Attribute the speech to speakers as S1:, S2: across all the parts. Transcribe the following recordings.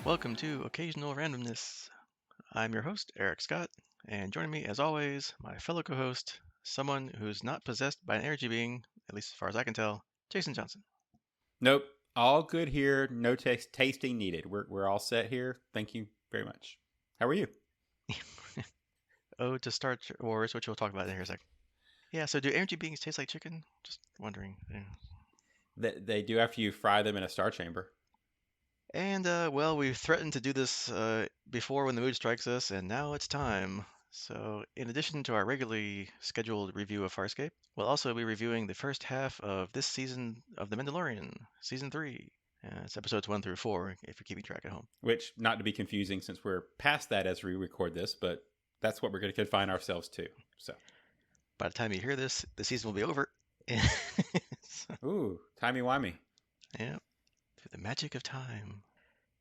S1: Welcome to Occasional Randomness. I'm your host, Eric Scott, and joining me, as always, my fellow co host, someone who's not possessed by an energy being, at least as far as I can tell, Jason Johnson.
S2: Nope. All good here. No tasting needed. We're all set here. Thank you very much. How are you?
S1: Oh, to Star Wars, which we'll talk about in here in a second. Yeah, so do energy beings taste like chicken? Just wondering. Yeah.
S2: They do after you fry them in a star chamber.
S1: And, well, we've threatened to do this before when the mood strikes us, and now it's time. So, in addition to our regularly scheduled review of Farscape, we'll also be reviewing the first half of this season of The Mandalorian, Season 3. It's episodes 1 through 4, if you're keeping track at home.
S2: Which, not to be confusing since we're past that as we record this, but that's what we're going to confine ourselves to. So,
S1: By the time you hear this, the season will be over. So,
S2: ooh, timey-wimey.
S1: yeah, through the magic of time.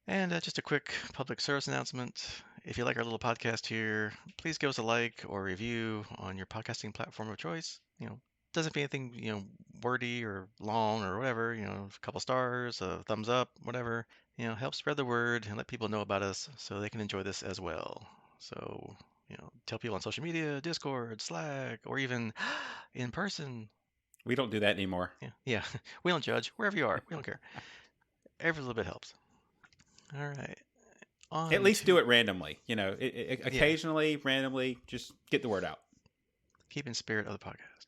S1: And just a quick public service announcement. If you like our little podcast here, please give us a like or review on your podcasting platform of choice. Doesn't be anything, wordy or long or whatever, a couple stars, a thumbs up, whatever. Help spread the word and let people know about us so they can enjoy this as well. So, tell people on social media, Discord, Slack, or even in person.
S2: We don't do that anymore.
S1: Yeah. We don't judge. Wherever you are, we don't care. Every little bit helps. All right.
S2: At
S1: On
S2: least
S1: to
S2: do it randomly.
S1: Yeah,
S2: Occasionally, randomly, just get the word out.
S1: keep in spirit of the podcast.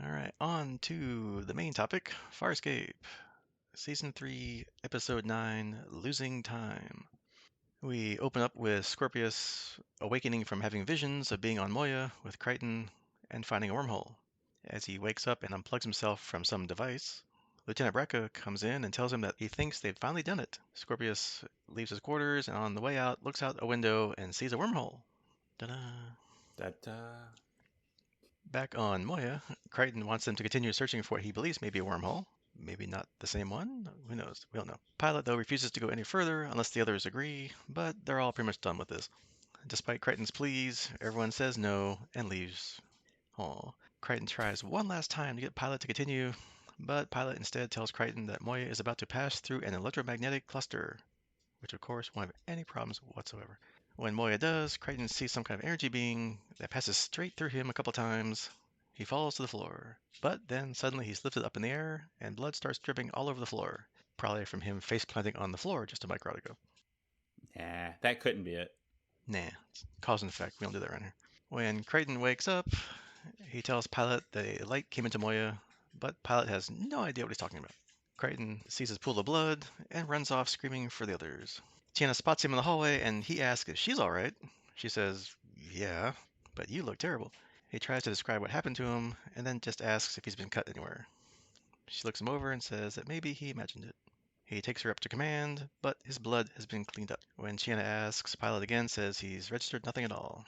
S1: All right, on to the main topic, Farscape, Season 3, Episode 9, Losing Time. We open up with Scorpius awakening from having visions of being on Moya with Crichton and finding a wormhole. As he wakes up and unplugs himself from some device, Lieutenant Braca comes in and tells him that he thinks they've finally done it. Scorpius leaves his quarters and on the way out looks out a window and sees a wormhole. Ta-da!
S2: That
S1: Back on Moya, Crichton wants them to continue searching for what he believes may be a wormhole. Maybe not the same one? Who knows? We don't know. Pilot, though, refuses to go any further unless the others agree, but they're all pretty much done with this. Despite Crichton's pleas, everyone says no and leaves. Aw. Crichton tries one last time to get Pilot to continue, but Pilot instead tells Crichton that Moya is about to pass through an electromagnetic cluster, which of course won't have any problems whatsoever. When Moya does, Crichton sees some kind of energy being that passes straight through him a couple times. He falls to the floor, but then suddenly he's lifted up in the air, and blood starts dripping all over the floor, probably from him face planting on the floor just a micro ago.
S2: that couldn't be it.
S1: Nah, it's cause and effect. We don't do that around here. When Crichton wakes up, he tells Pilot that a light came into Moya, but Pilot has no idea what he's talking about. Crichton sees his pool of blood and runs off screaming for the others. Tiana spots him in the hallway and he asks if she's alright. She says, yeah, but you look terrible. He tries to describe what happened to him and then just asks if he's been cut anywhere. She looks him over and says that maybe he imagined it. He takes her up to command, but his blood has been cleaned up. When Tiana asks, Pilot again says he's registered nothing at all.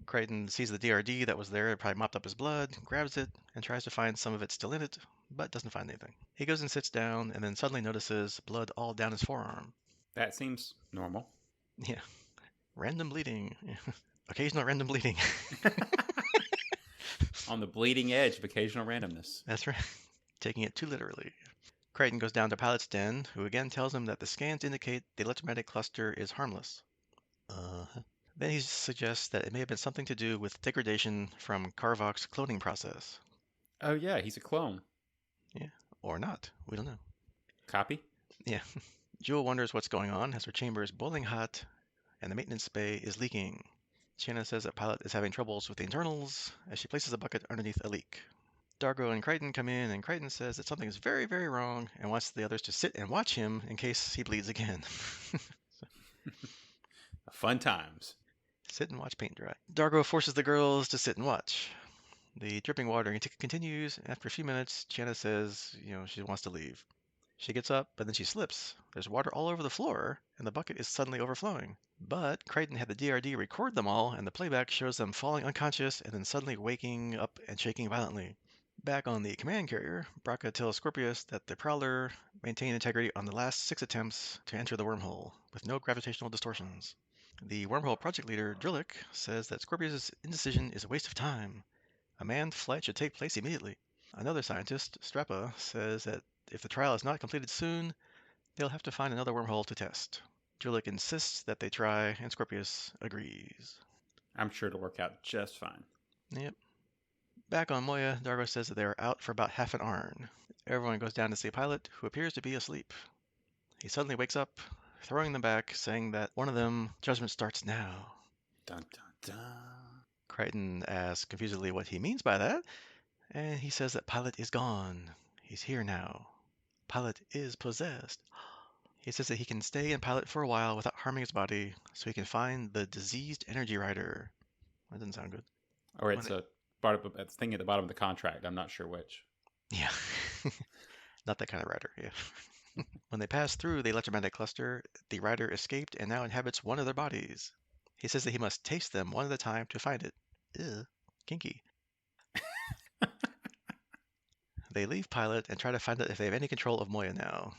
S1: Crichton sees the DRD that was there, probably mopped up his blood, grabs it, and tries to find some of it still in it, but doesn't find anything. He goes and sits down, and then suddenly notices blood all down his forearm.
S2: That seems normal.
S1: Yeah, random bleeding. Occasional random bleeding.
S2: On the bleeding edge of occasional randomness.
S1: That's right. Taking it too literally. Crichton goes down to Pilot's den, who again tells him that the scans indicate the electromagnetic cluster is harmless. Then he suggests that it may have been something to do with degradation from Karvok's cloning process.
S2: Oh, yeah, he's a clone.
S1: Yeah, or not. We don't know.
S2: Copy?
S1: Yeah. Jewel wonders what's going on as her chamber is boiling hot and the maintenance bay is leaking. Tiana says that Pilot is having troubles with the internals as she places a bucket underneath a leak. Dargo and Crichton come in, and Crichton says that something is very, very wrong and wants the others to sit and watch him in case he bleeds again.
S2: Fun times.
S1: Sit and watch paint dry. Dargo forces the girls to sit and watch. The dripping water continues, and after a few minutes, Tiana says, she wants to leave. She gets up, but then she slips. There's water all over the floor, and the bucket is suddenly overflowing. But Crichton had the DRD record them all, and the playback shows them falling unconscious and then suddenly waking up and shaking violently. Back on the command carrier, Braca tells Scorpius that the Prowler maintained integrity on the last 6 attempts to enter the wormhole, with no gravitational distortions. The wormhole project leader, Drillick, says that Scorpius' indecision is a waste of time. A manned flight should take place immediately. Another scientist, Strappa, says that if the trial is not completed soon, they'll have to find another wormhole to test. Julik insists that they try, and Scorpius agrees.
S2: I'm sure it'll work out just fine.
S1: Yep. Back on Moya, Dargo says that they are out for about half an hour. Everyone goes down to see Pilot, who appears to be asleep. He suddenly wakes up, throwing them back, saying that one of them, judgment starts now.
S2: Dun dun dun.
S1: Crichton asks confusedly what he means by that, and he says that Pilot is gone. He's here now. Pilot is possessed. He says that he can stay in Pilot for a while without harming his body, so he can find the diseased energy rider. That doesn't sound good.
S2: Or
S1: When
S2: it's a thing at the bottom of the contract. I'm not sure which.
S1: Yeah, not that kind of rider. Yeah. When they pass through the electromagnetic cluster, the rider escaped and now inhabits one of their bodies. He says that he must taste them one at a time to find it. Ew, kinky. They leave Pilot and try to find out if they have any control of Moya now.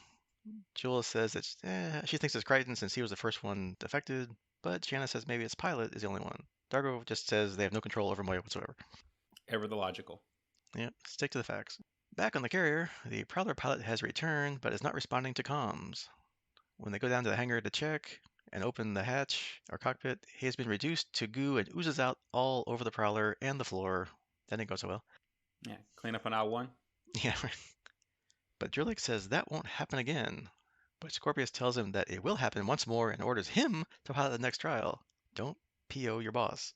S1: Jules says that she thinks it's Crichton since he was the first one affected, but Shanna says maybe it's Pilot is the only one. Dargo just says they have no control over Moya whatsoever.
S2: Ever the logical.
S1: Yep, stick to the facts. Back on the carrier, the Prowler pilot has returned but is not responding to comms. When they go down to the hangar to check and open the hatch or cockpit, he has been reduced to goo and oozes out all over the Prowler and the floor. That didn't go so well.
S2: Yeah, clean up on aisle 1.
S1: Yeah, right. But Drillick says that won't happen again. But Scorpius tells him that it will happen once more and orders him to pilot the next trial. Don't PO your boss.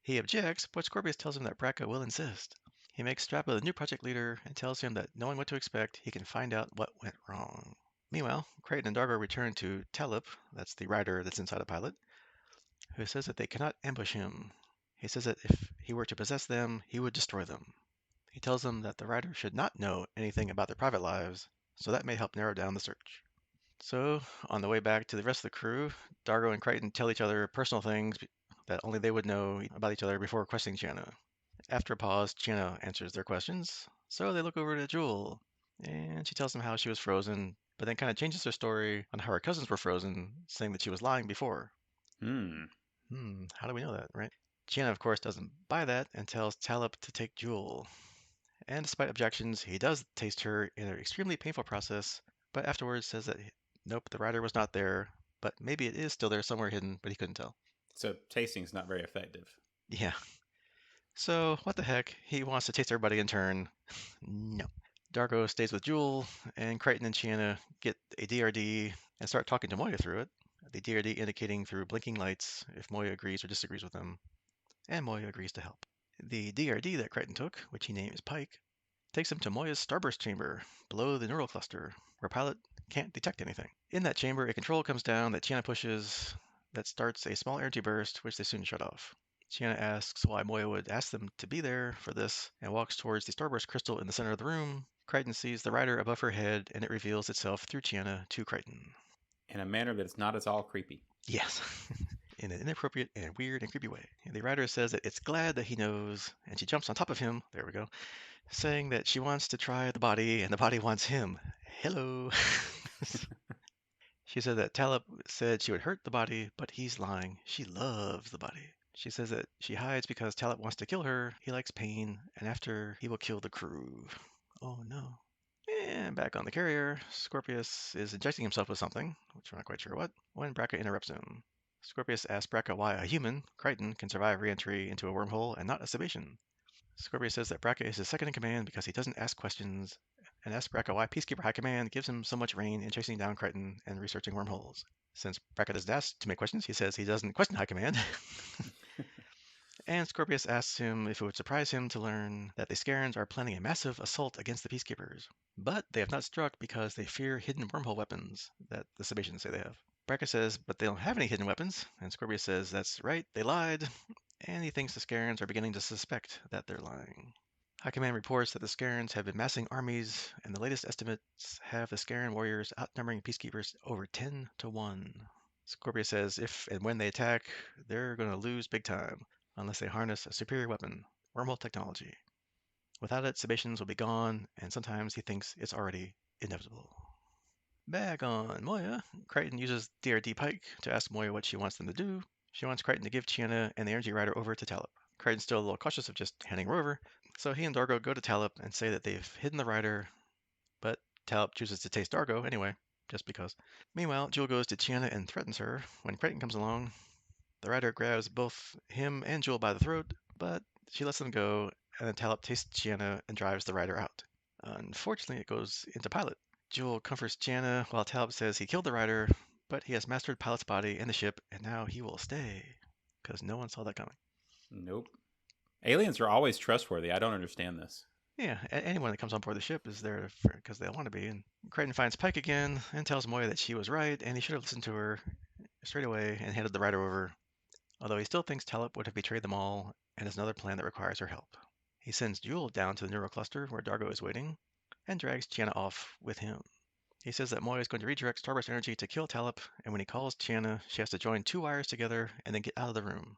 S1: He objects, but Scorpius tells him that Braca will insist. He makes Strappa the new project leader and tells him that knowing what to expect, he can find out what went wrong. Meanwhile, Crichton and Dargo return to Talib, that's the rider that's inside a pilot, who says that they cannot ambush him. He says that if he were to possess them, he would destroy them. He tells them that the rider should not know anything about their private lives, so that may help narrow down the search. So, on the way back to the rest of the crew, Dargo and Crichton tell each other personal things that only they would know about each other before questioning Chiana. After a pause, Chiana answers their questions, so they look over to Jewel, and she tells them how she was frozen, but then kind of changes her story on how her cousins were frozen, saying that she was lying before. How do we know that, right? Chiana, of course, doesn't buy that and tells Talib to take Jewel. And despite objections, he does taste her in an extremely painful process, but afterwards says that nope, the rider was not there, but maybe it is still there somewhere hidden, but he couldn't tell.
S2: So tasting's not very effective.
S1: Yeah. So, what the heck? He wants to taste everybody in turn. No. Dargo stays with Jewel, and Crichton and Chiana get a DRD and start talking to Moya through it. The DRD indicating through blinking lights if Moya agrees or disagrees with them, and Moya agrees to help. The DRD that Crichton took, which he names Pike, takes him to Moya's starburst chamber, below the neural cluster, where Pilot can't detect anything. In that chamber, a control comes down that Chiana pushes that starts a small energy burst, which they soon shut off. Chiana asks why Moya would ask them to be there for this and walks towards the starburst crystal in the center of the room. Crichton sees the rider above her head, and it reveals itself through Chiana to Crichton.
S2: In a manner that's not at all creepy.
S1: Yes. In an inappropriate and weird and creepy way. The rider says that it's glad that he knows, and she jumps on top of him, there we go, saying that she wants to try the body and the body wants him. Hello. She said that Talib said she would hurt the body, but he's lying. She loves the body. She says that she hides because Talib wants to kill her. He likes pain, and after he will kill the crew. Oh no. And back on the carrier, Scorpius is injecting himself with something, which we're not quite sure what, when Braca interrupts him. Scorpius asks Braca why a human, Crichton, can survive re-entry into a wormhole and not a Sebation. Scorpius says that Braca is his second in command because he doesn't ask questions, and asks Braca why Peacekeeper High Command gives him so much reign in chasing down Crichton and researching wormholes. Since Braca doesn't ask too many questions, he says he doesn't question High Command. And Scorpius asks him if it would surprise him to learn that the Scarans are planning a massive assault against the Peacekeepers. But they have not struck because they fear hidden wormhole weapons that the Sebaceans say they have. Braca says, but they don't have any hidden weapons, and Scorpius says that's right, they lied, and he thinks the Scarans are beginning to suspect that they're lying. High Command reports that the Scarans have been massing armies, and the latest estimates have the Scaran warriors outnumbering Peacekeepers over 10 to 1. Scorpius says if and when they attack, they're going to lose big time, unless they harness a superior weapon, wormhole technology. Without it, Sebaceans will be gone, and sometimes he thinks it's already inevitable. Back on Moya, Crichton uses DRD Pike to ask Moya what she wants them to do. She wants Crichton to give Chiana and the Energy Rider over to Talib. Crichton's still a little cautious of just handing her over, so he and Dargo go to Talib and say that they've hidden the rider, but Talib chooses to taste Dargo anyway. just because. Meanwhile, Jewel goes to Chiana and threatens her. When Crichton comes along, the rider grabs both him and Jewel by the throat, but she lets them go, and then Talop tastes Chiana and drives the rider out. Unfortunately, it goes into Pilot. Jewel comforts Chiana while Talop says he killed the rider, but he has mastered Pilot's body and the ship, and now he will stay, because no one saw that coming.
S2: Nope. Aliens are always trustworthy. I don't understand this.
S1: Yeah, anyone that comes on board the ship is there because they want to be. And Crichton finds Pike again and tells Moya that she was right, and he should have listened to her straight away and handed the rider over, although he still thinks Talop would have betrayed them all and has another plan that requires her help. He sends Jewel down to the neural cluster where Dargo is waiting and drags Chiana off with him. He says that Moya is going to redirect Starburst energy to kill Talop, and when he calls Chiana, she has to join 2 wires together and then get out of the room.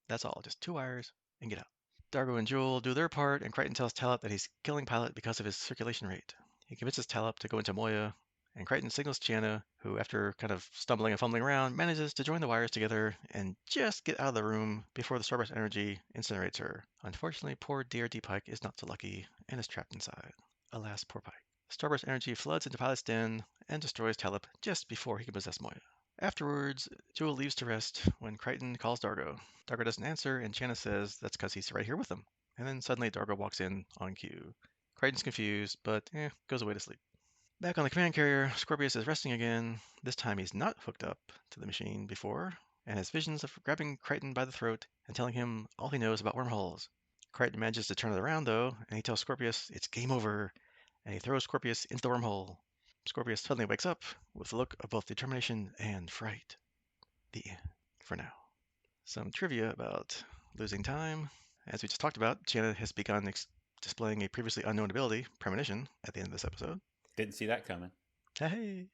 S1: That's all, just 2 wires and get out. Dargo and Jewel do their part, and Crichton tells Talop that he's killing Pilot because of his circulation rate. He convinces Talop to go into Moya, and Crichton signals Chiana, who, after kind of stumbling and fumbling around, manages to join the wires together and just get out of the room before the Starburst energy incinerates her. Unfortunately, poor DRD Pike is not so lucky and is trapped inside. Alas, poor Pike. Starburst energy floods into Pilot's den and destroys Talop just before he can possess Moya. Afterwards, Jewel leaves to rest when Crichton calls Dargo. Dargo doesn't answer, and Chiana says that's because he's right here with them. And then suddenly Dargo walks in on cue. Crichton's confused, but goes away to sleep. Back on the command carrier, Scorpius is resting again. This time he's not hooked up to the machine before, and has visions of grabbing Crichton by the throat and telling him all he knows about wormholes. Crichton manages to turn it around, though, and he tells Scorpius it's game over, and he throws Scorpius into the wormhole. Scorpius suddenly wakes up with a look of both determination and fright. The end, for now. Some trivia about losing time. As we just talked about, Chiana has begun displaying a previously unknown ability, Premonition, at the end of this episode.
S2: Didn't see that coming.
S1: Hey!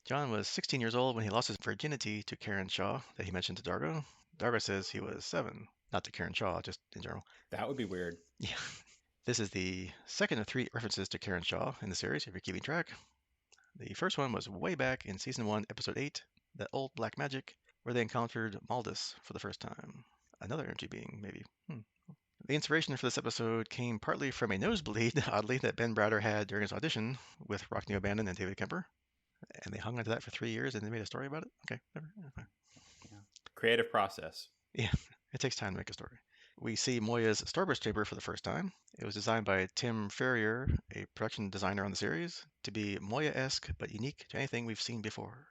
S1: John was 16 years old when he lost his virginity to Karen Shaw that he mentioned to Dargo. Dargo says he was 7, not to Karen Shaw, just in general.
S2: That would be weird.
S1: Yeah. This is the second of 3 references to Karen Shaw in the series, if you're keeping track. The first one was way back in Season 1, Episode 8, The Old Black Magic, where they encountered Maldus for the first time. Another energy being, maybe. The inspiration for this episode came partly from a nosebleed, oddly, that Ben Browder had during his audition with Rockney O'Bannon and David Kemper. And they hung onto that for 3 years and they made a story about it? Okay, never.
S2: Yeah. Creative process.
S1: Yeah, it takes time to make a story. We see Moya's Starburst Chamber for the first time. It was designed by Tim Ferrier, a production designer on the series, to be Moya-esque but unique to anything we've seen before.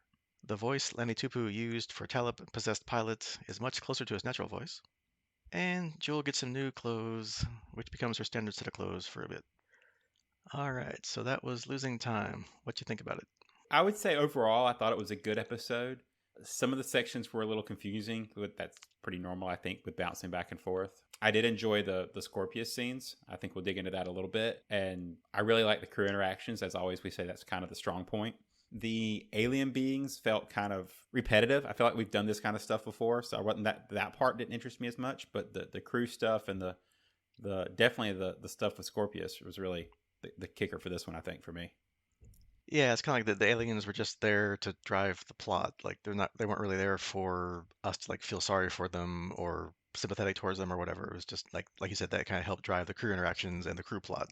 S1: The voice Lenny Tupu used for Talop-possessed Pilot is much closer to his natural voice. And Jewel gets some new clothes, which becomes her standard set of clothes for a bit. Alright, so that was Losing Time. What you think about it?
S2: I would say overall, I thought it was a good episode. Some of the sections were a little confusing, but that's pretty normal, I think, with bouncing back and forth. I did enjoy the Scorpius scenes. I think we'll dig into that a little bit. And I really like the crew interactions. As always, we say that's kind of the strong point. The alien beings felt kind of repetitive. I feel like we've done this kind of stuff before, so I wasn't that part didn't interest me as much. But the crew stuff and the definitely the stuff with Scorpius was really the kicker for this one, I think, for me.
S1: Yeah, it's kind of like the aliens were just there to drive the plot. Like they weren't really there for us to like feel sorry for them or sympathetic towards them or whatever. It was just like you said, that kind of helped drive the crew interactions and the crew plot.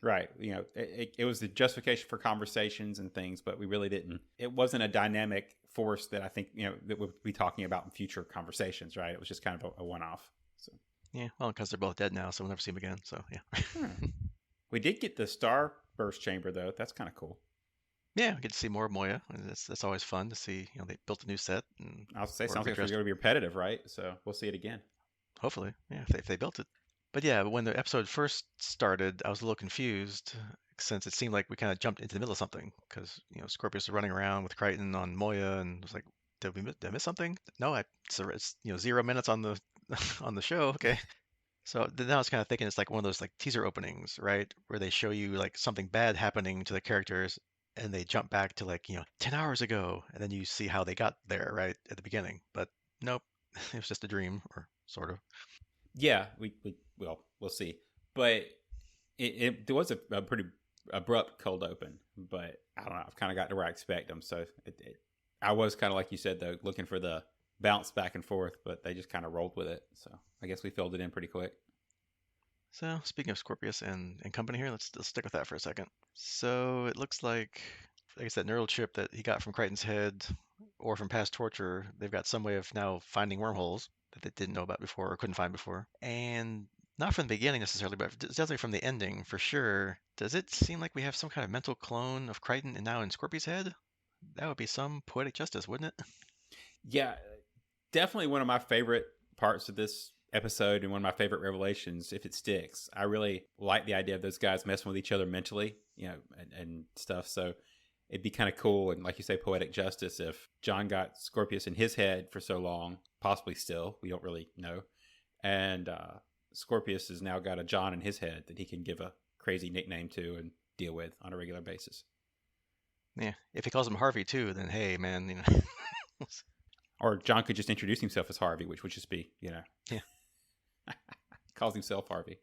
S2: Right. You know, it was the justification for conversations and things, but we really didn't. It wasn't a dynamic force that I think, that we'll be talking about in future conversations, right? It was just kind of a one-off. So.
S1: Yeah, well, because they're both dead now, so we'll never see them again. So, yeah.
S2: We did get the Starburst Chamber, though. That's kind of cool.
S1: Yeah, we get to see more of Moya. That's always fun to see. They built a new set. And
S2: I'll say sounds like it's going to be repetitive, right? So we'll see it again.
S1: Hopefully, yeah, if they built it. But yeah, when the episode first started, I was a little confused since it seemed like we kind of jumped into the middle of something because Scorpius was running around with Crichton on Moya, and it was like, did I miss something? No, it's 0 minutes on the on the show. Okay, so then I was kind of thinking it's like one of those like teaser openings, right, where they show you like something bad happening to the characters, and they jump back to like 10 hours ago, and then you see how they got there right at the beginning. But nope, it was just a dream, or sort of.
S2: Yeah, we'll see. But it was a pretty abrupt cold open. But I don't know. I've kind of got to where I expect them. So I was kind of like you said though, looking for the bounce back and forth, but they just kind of rolled with it. So I guess we filled it in pretty quick.
S1: So speaking of Scorpius and company here, let's stick with that for a second. So it looks like I guess that neural chip that he got from Crichton's head or from past torture, they've got some way of now finding wormholes that they didn't know about before or couldn't find before. And not from the beginning necessarily, but definitely from the ending for sure. Does it seem like we have some kind of mental clone of Crichton and now in Scorpion's head? That would be some poetic justice, wouldn't it?
S2: Yeah, definitely one of my favorite parts of this episode and one of my favorite revelations if it sticks. I really like the idea of those guys messing with each other mentally, and stuff. So it'd be kind of cool and, like you say, poetic justice if John got Scorpius in his head for so long, possibly still, we don't really know, and Scorpius has now got a John in his head that he can give a crazy nickname to and deal with on a regular basis.
S1: Yeah. If he calls him Harvey too, then hey, man, you know.
S2: Or John could just introduce himself as Harvey, which would just be,
S1: Yeah.
S2: calls himself Harvey.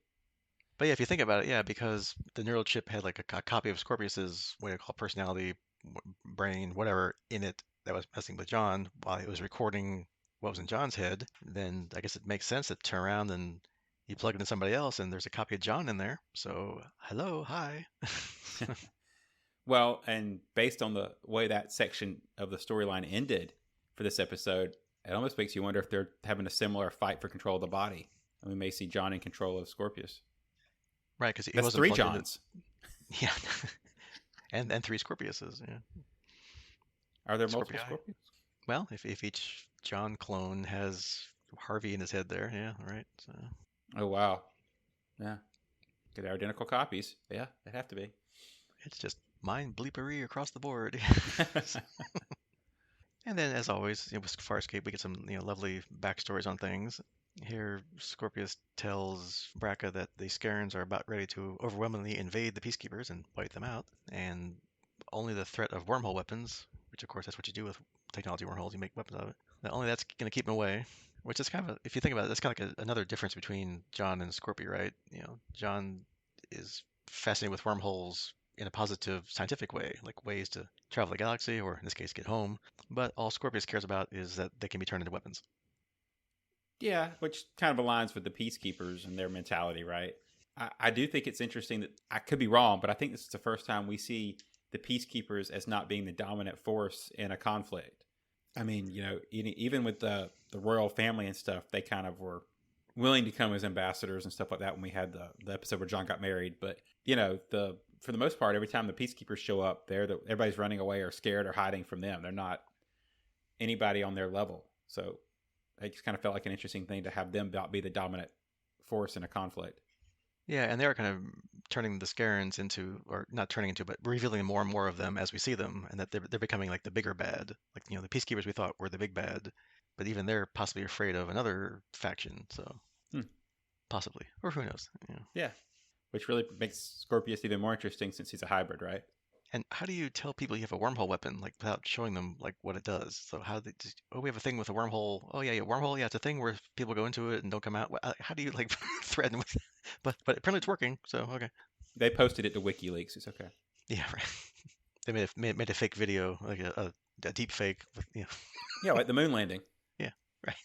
S1: But yeah, if you think about it, yeah, because the neural chip had like a copy of Scorpius's what do you call it, personality, brain, whatever in it that was messing with John while it was recording what was in John's head, then I guess it makes sense to turn around and you plug it in somebody else and there's a copy of John in there. So hello, hi.
S2: Well, and based on the way that section of the storyline ended for this episode, it almost makes you wonder if they're having a similar fight for control of the body. And we may see John in control of Scorpius.
S1: Right, because he
S2: That's
S1: wasn't
S2: three
S1: plugged into.
S2: Johns.
S1: Yeah, and three Scorpiuses. Yeah,
S2: Are there multiple
S1: Scorpii.
S2: Scorpions?
S1: Well, if each John clone has Harvey in his head there, yeah, right. So
S2: Oh, wow. Yeah. They're identical copies. Yeah, they'd have to be.
S1: it's just mind bleepery across the board. And then, as always, with Farscape, we get some lovely backstories on things. Here, Scorpius tells Braca that the Scarens are about ready to overwhelmingly invade the Peacekeepers and wipe them out, and only the threat of wormhole weapons, which of course that's what you do with technology wormholes, you make weapons out of it. That only that's going to keep them away. Which is kind of, if you think about it, that's kind of like another difference between John and Scorpio, right? John is fascinated with wormholes in a positive scientific way, like ways to travel the galaxy, or in this case, get home. But all Scorpius cares about is that they can be turned into weapons.
S2: Yeah, which kind of aligns with the Peacekeepers and their mentality, right? I do think it's interesting that I could be wrong, but I think this is the first time we see the Peacekeepers as not being the dominant force in a conflict. I mean, even with the royal family and stuff, they kind of were willing to come as ambassadors and stuff like that when we had the episode where John got married. But for the most part, every time the Peacekeepers show up, everybody's running away or scared or hiding from them. They're not anybody on their level. So I just kind of felt like an interesting thing to have them be the dominant force in a conflict.
S1: Yeah, and they are kind of turning the Scarens into, or not turning into, but revealing more and more of them as we see them, and that they're becoming like the bigger bad. Like, the Peacekeepers we thought were the big bad, but even they're possibly afraid of another faction, so
S2: Hmm.
S1: possibly. Or who knows?
S2: Yeah, which really makes Scorpius even more interesting since he's a hybrid, right?
S1: And how do you tell people you have a wormhole weapon, like without showing them like what it does? So how they just, oh, we have a thing with a wormhole. Oh yeah, yeah, wormhole. Yeah, it's a thing where people go into it and don't come out. How do you like threaten with? But apparently it's working. So okay.
S2: They posted it to WikiLeaks. It's okay.
S1: Yeah, right. They made a fake video, like a deep fake.
S2: Yeah, like the moon landing.
S1: Yeah, right.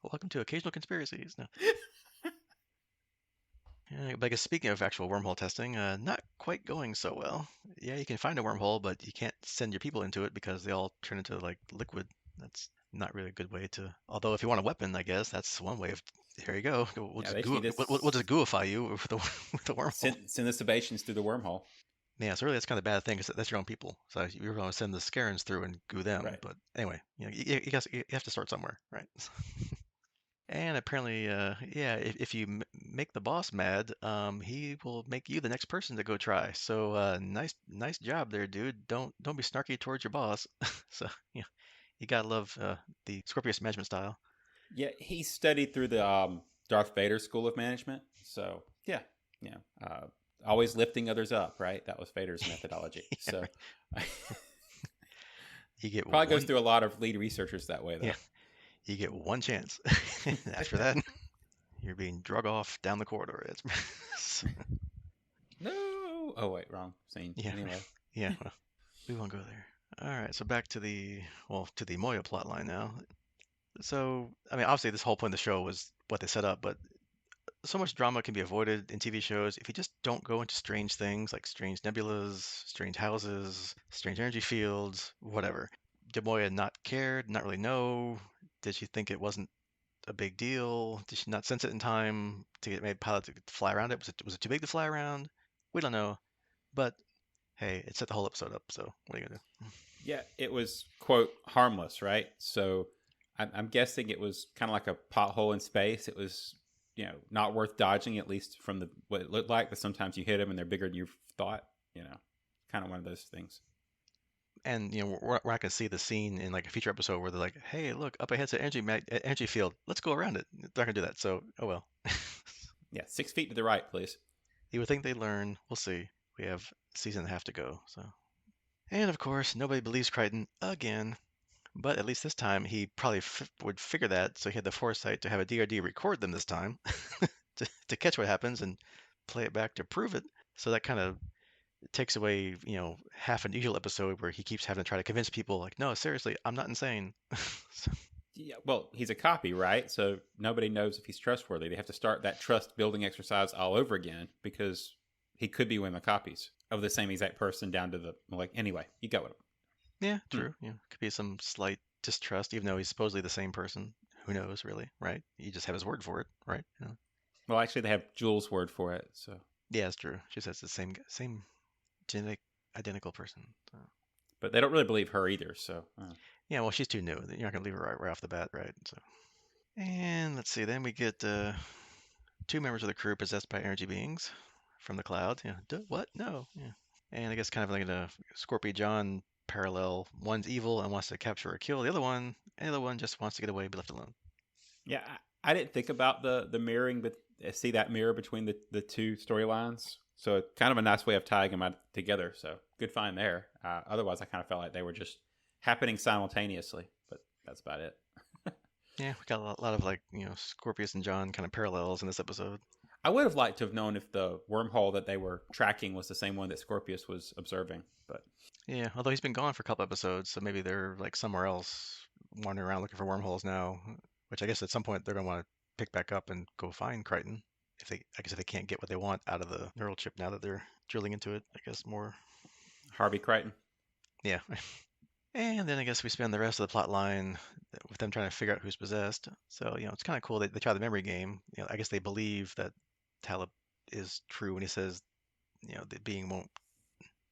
S1: Welcome to Occasional Conspiracies. No. Yeah, but I guess speaking of actual wormhole testing, not quite going so well. Yeah, you can find a wormhole, but you can't send your people into it because they all turn into like liquid. That's not really a good way to. Although if you want a weapon, I guess that's one way of. Here you go. We'll
S2: Yeah,
S1: just
S2: they just need to
S1: we'll just gooify you with the with the wormhole.
S2: send the Sebastians through the wormhole.
S1: Yeah, so really that's kind of a bad thing because that's your own people. So you're going to send the Scarens through and goo them.
S2: Right.
S1: But anyway, you have to start somewhere, right? And apparently, yeah, if you make the boss mad, he will make you the next person to go try. So, nice job there, dude. Don't be snarky towards your boss. So, yeah, you gotta love the Scorpius management style.
S2: Yeah, he studied through the Darth Vader School of Management. So yeah, yeah, always lifting others up. Right, that was Vader's methodology.
S1: Yeah,
S2: So
S1: right. You get
S2: probably goes
S1: one,
S2: through a lot of lead researchers that way, though.
S1: yeah, you get one chance. After that, you're being drug off down the corridor. It's
S2: No. Oh wait, wrong scene.
S1: yeah,
S2: Anyway.
S1: yeah. Well, we won't go there. All right, so back to the Moya plotline now. So, I mean, obviously, this whole point of the show was what they set up, but so much drama can be avoided in TV shows if you just don't go into strange things like strange nebulas, strange houses, strange energy fields, whatever. Did Moya not care? Not really know? Did she think it wasn't a big deal? Did she not sense it in time to get made pilot to fly around it? Was it too big to fly around? We don't know. But hey, it set the whole episode up. So what are you gonna do?
S2: Yeah, it was quote harmless, right? So I'm guessing it was kind of like a pothole in space. It was, not worth dodging, at least from the what it looked like. But sometimes you hit them and they're bigger than you thought. Kind of one of those things.
S1: And we're not gonna see the scene in like a future episode where they're like, "Hey, look, up ahead's an energy field. Let's go around it." They're not gonna do that. So oh well.
S2: Yeah, 6 feet to the right, please.
S1: You would think they learn. We'll see. We have a season and a half to go. So, and of course, nobody believes Crichton again. But at least this time, he probably would figure that. So he had the foresight to have a DRD record them this time to catch what happens and play it back to prove it. So that kind of takes away, half an usual episode where he keeps having to try to convince people, like, no, seriously, I'm not insane. So,
S2: Yeah, well, he's a copy, right? So nobody knows if he's trustworthy. They have to start that trust building exercise all over again because he could be one of the copies of the same exact person down to the Anyway, you got what?
S1: yeah,
S2: Hmm.
S1: true. Could be some slight distrust, even though he's supposedly the same person. Who knows, really, right? You just have his word for it, right?
S2: Well, actually, they have Jules' word for it. So,
S1: Yeah, it's true. She says the same genetic identical person. So.
S2: but they don't really believe her either. So,
S1: Yeah, well, she's too new. You're not gonna leave her right off the bat, right? So, and let's see. Then we get two members of the crew possessed by energy beings from the cloud. Yeah, what? No. Yeah, and I guess kind of like a Scorpio John parallel. One's evil and wants to capture or kill the other one, and the other one just wants to get away and be left alone.
S2: yeah, I didn't think about the mirroring, but see that mirror between the two storylines. So it's kind of a nice way of tying them together. So good find there. Otherwise, I kind of felt like they were just happening simultaneously, but that's about it.
S1: Yeah, we got a lot of like Scorpius and John kind of parallels in this episode.
S2: I would have liked to have known if the wormhole that they were tracking was the same one that Scorpius was observing, but
S1: Yeah, although he's been gone for a couple episodes, so maybe they're like somewhere else, wandering around looking for wormholes now. Which I guess at some point they're gonna want to pick back up and go find Crichton. I guess if they can't get what they want out of the neural chip now that they're drilling into it, I guess more.
S2: Harvey Crichton.
S1: Yeah. And then I guess we spend the rest of the plot line with them trying to figure out who's possessed. So, it's kind of cool. They try the memory game. I guess they believe that Talib is true when he says, the being won't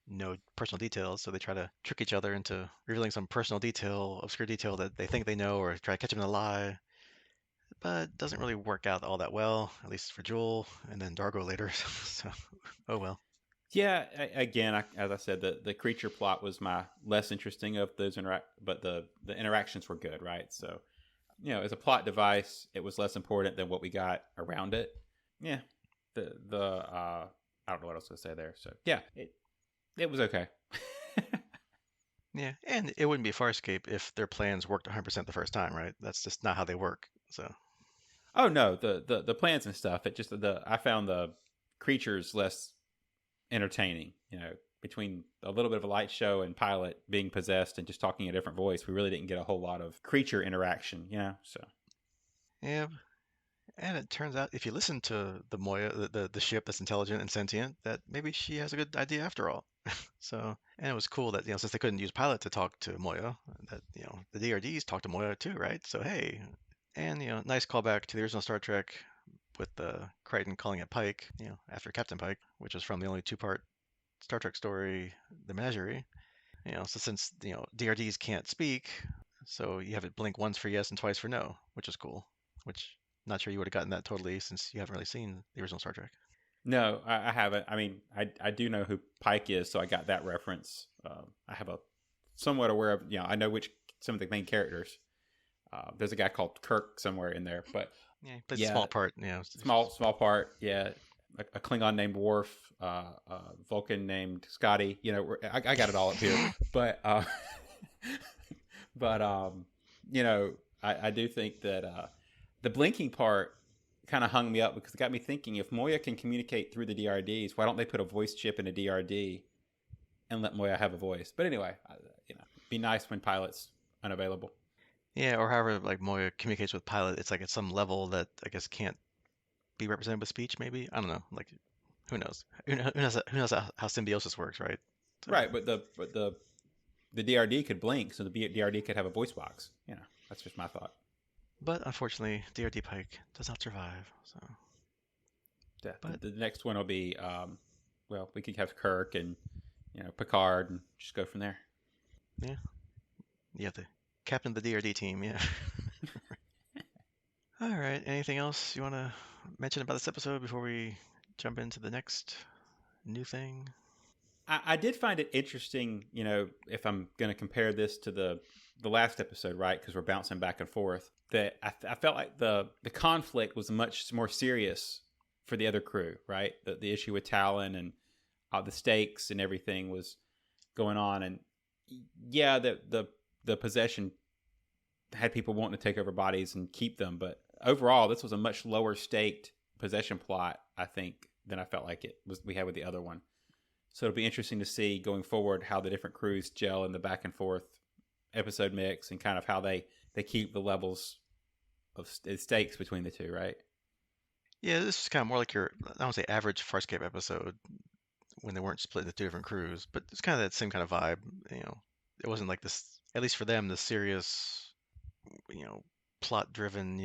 S1: know personal details. So they try to trick each other into revealing some personal detail, obscure detail that they think they know, or try to catch them in a lie. But it doesn't really work out all that well, at least for Joel and then Dargo later. So, oh well.
S2: Yeah, again, as I said, the creature plot was my less interesting of those but the interactions were good, right? So, as a plot device, it was less important than what we got around it. Yeah, the I don't know what else to say there. So yeah, it was okay.
S1: Yeah, and it wouldn't be Farscape if their plans worked 100% the first time, right? That's just not how they work. So,
S2: Oh no, the plants and stuff. It just I found the creatures less entertaining. Between a little bit of a light show and Pilot being possessed and just talking a different voice, we really didn't get a whole lot of creature interaction. So
S1: yeah, and it turns out if you listen to the Moya, the ship that's intelligent and sentient, that maybe she has a good idea after all. So, and it was cool that, since they couldn't use Pilot to talk to Moya, that, the DRDs talk to Moya too, right? So, hey, and, nice callback to the original Star Trek with Crichton calling it Pike, after Captain Pike, which was from the only two-part Star Trek story, The Menagerie. So since, DRDs can't speak, so you have it blink once for yes and twice for no, which is cool. Which, not sure you would have gotten that totally since you haven't really seen the original Star Trek.
S2: no, I haven't. I mean, I do know who Pike is, so I got that reference. I have a somewhat aware of. I know which some of the main characters. There's a guy called Kirk somewhere in there, but
S1: Yeah, but it's a
S2: yeah,
S1: small part,
S2: small part. Yeah, a Klingon named Worf, a Vulcan named Scotty. I got it all up here, but but I do think that the blinking part kind of hung me up because it got me thinking: if Moya can communicate through the DRDs, why don't they put a voice chip in a DRD and let Moya have a voice? But anyway, be nice when Pilot's unavailable.
S1: Yeah, or however, like Moya communicates with Pilot, it's like at some level that I guess can't be represented with speech, maybe. I don't know. Like, who knows? Who knows how symbiosis works, right? So,
S2: Right, but the DRD could blink, so the DRD could have a voice box. That's just my thought.
S1: but unfortunately, DRD Pike does not survive. So,
S2: Yeah,
S1: but
S2: the next one will be, well, we could have Kirk and Picard and just go from there.
S1: yeah, you have the captain of the DRD team. Yeah. All right. Anything else you want to mention about this episode before we jump into the next new thing?
S2: I did find it interesting, if I'm going to compare this to the last episode, right? Because we're bouncing back and forth. That I felt like the conflict was much more serious for the other crew, right? The issue with Talon and the stakes and everything was going on, and yeah, the possession had people wanting to take over bodies and keep them, but overall, this was a much lower staked possession plot, I think, than I felt like it was we had with the other one. So it'll be interesting to see going forward how the different crews gel in the back and forth episode mix and kind of how they keep the levels of stakes between the two, right?
S1: Yeah, this is kind of more like your, I don't say average Farscape episode when they weren't split into two different crews, but it's kind of that same kind of vibe. You know, it wasn't like this, at least for them, the serious, you know, plot driven,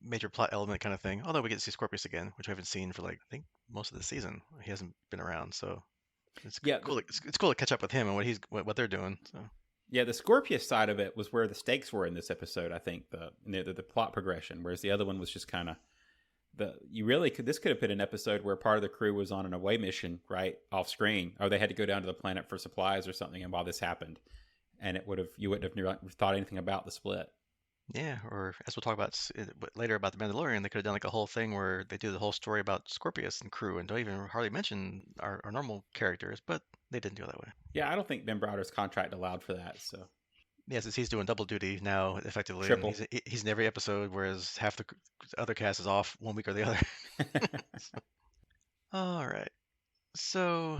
S1: major plot element kind of thing. Although we get to see Scorpius again, which we haven't seen for like, I think most of the season. He hasn't been around, so it's
S2: Yeah,
S1: cool. It's cool to catch up with him and what they're doing. So
S2: yeah. The Scorpius side of it was where the stakes were in this episode. I think the plot progression, whereas the other one was just kind of you really could this could have been an episode where part of the crew was on an away mission right off screen, or they had to go down to the planet for supplies or something, and while this happened, and you wouldn't have thought anything about the split.
S1: yeah, or as we'll talk about later about the Mandalorian, they could have done like a whole thing where they do the whole story about Scorpius and crew and don't even hardly mention our normal characters, but they didn't do it that way.
S2: Yeah, I don't think Ben Browder's contract allowed for that, so
S1: Yeah, since he's doing double duty now, effectively, and
S2: triple.
S1: he's in every episode, whereas half the other cast is off one week or the other. All right. So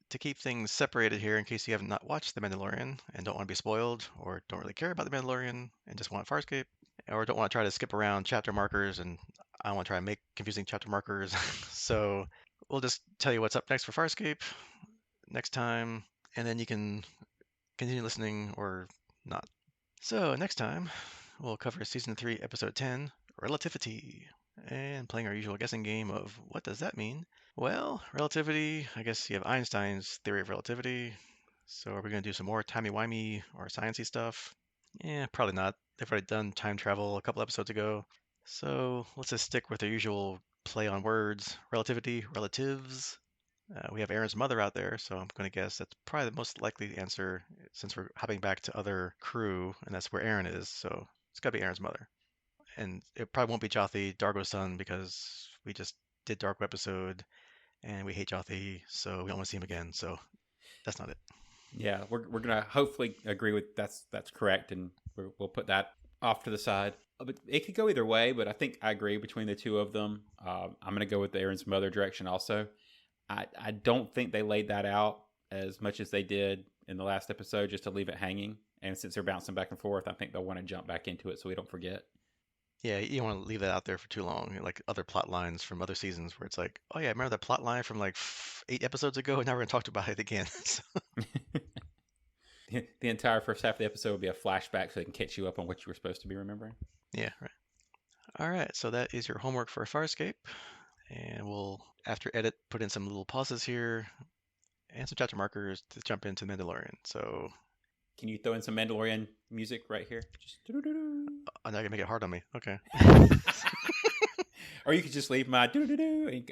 S1: to keep things separated here, in case you have not watched The Mandalorian and don't want to be spoiled, or don't really care about The Mandalorian and just want Farscape, or don't want to try to skip around chapter markers, and I don't want to try and make confusing chapter markers, so we'll just tell you what's up next for Farscape next time, and then you can continue listening or not. So next time, we'll cover Season 3, Episode 10, Relativity, and playing our usual guessing game of what does that mean? Well, relativity, I guess you have Einstein's theory of relativity. So are we going to do some more timey-wimey or sciencey stuff? Yeah, probably not. They've already done time travel a couple episodes ago. So let's just stick with our usual play on words. Relativity, relatives. We have Aaron's mother out there, so I'm going to guess that's probably the most likely answer since we're hopping back to other crew, and that's where Aaron is. So it's got to be Aaron's mother. And it probably won't be Jothi, Dargo's son, because we just did Dargo episode, and we hate Jothi, so we don't want to see him again. So that's not it.
S2: Yeah, we're gonna hopefully agree with that's correct, and we'll put that off to the side. But it could go either way, but I think I agree between the two of them. I'm gonna go with the Aaron's mother direction also. I don't think they laid that out as much as they did in the last episode, just to leave it hanging. And since they're bouncing back and forth, I think they'll want to jump back into it so we don't forget.
S1: Yeah, you don't want to leave that out there for too long, like other plot lines from other seasons where it's like, oh yeah, remember that plot line from like 8 episodes ago, and now we're gonna talk about it again. So,
S2: The entire first half of the episode will be a flashback so they can catch you up on what you were supposed to be remembering.
S1: yeah, right. All right, so that is your homework for Farscape, and we'll after edit put in some little pauses here and some chapter markers to jump into Mandalorian. So
S2: Can you throw in some Mandalorian music right here? Just
S1: I'm not gonna make it hard on me. Okay.
S2: or you could just leave my doo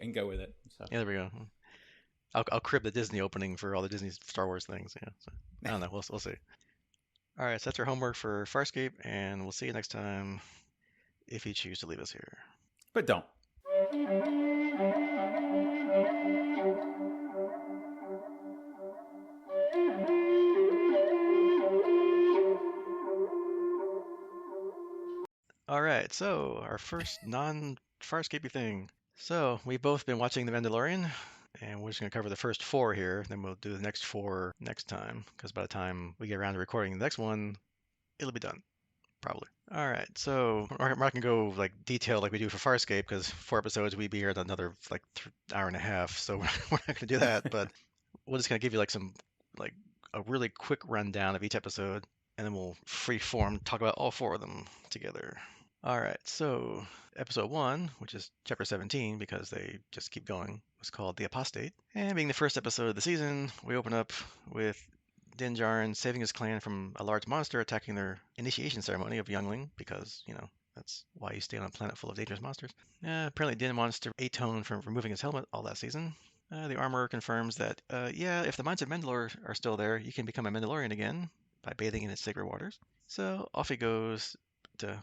S2: and go with it. So.
S1: Yeah, there we go. I'll crib the Disney opening for all the Disney Star Wars things. Yeah. So, I don't know. We'll see. All right, so that's our homework for Farscape, and we'll see you next time if you choose to leave us here.
S2: But don't.
S1: All right, so our first non-Farscapey thing. So we've both been watching The Mandalorian, and we're just going to cover the first four here. Then we'll do the next four next time, because by the time we get around to recording the next one, it'll be done. Probably. All right, so we're not gonna go like detail like we do for Farscape because 4 episodes we'd be here another like hour and a half, so we're not gonna do that. But we're just gonna give you like some like a really quick rundown of each episode, and then we'll free form talk about all 4 of them together. All right, so episode 1, which is chapter 17 because they just keep going, was called The Apostate. And being the first episode of the season, we open up with Din Djarin saving his clan from a large monster attacking their initiation ceremony of youngling because, that's why you stay on a planet full of dangerous monsters. Apparently Din wants to atone for removing his helmet all that season. The armorer confirms that, yeah, if the mines of Mandalore are still there, you can become a Mandalorian again by bathing in its sacred waters. So off he goes to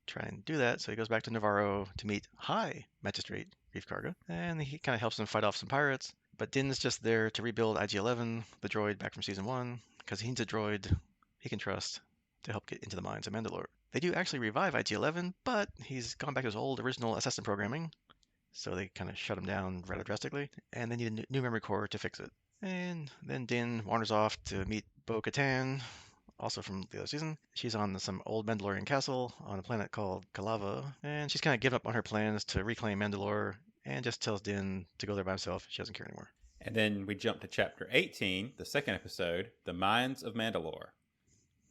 S1: try and do that. So he goes back to Navarro to meet High Magistrate Reef Karga, and he kind of helps him fight off some pirates. But Din's just there to rebuild IG-11, the droid back from season 1, because he needs a droid he can trust to help get into the mines of Mandalore. They do actually revive IG-11, but he's gone back to his old original assassin programming, so they kind of shut him down rather drastically, and they need a new memory core to fix it. And then Din wanders off to meet Bo-Katan, also from the other season. She's on some old Mandalorian castle on a planet called Kalava, and she's kind of given up on her plans to reclaim Mandalore and just tells Din to go there by himself. She doesn't care anymore.
S2: And then we jump to chapter 18, the second episode, The Mines of Mandalore.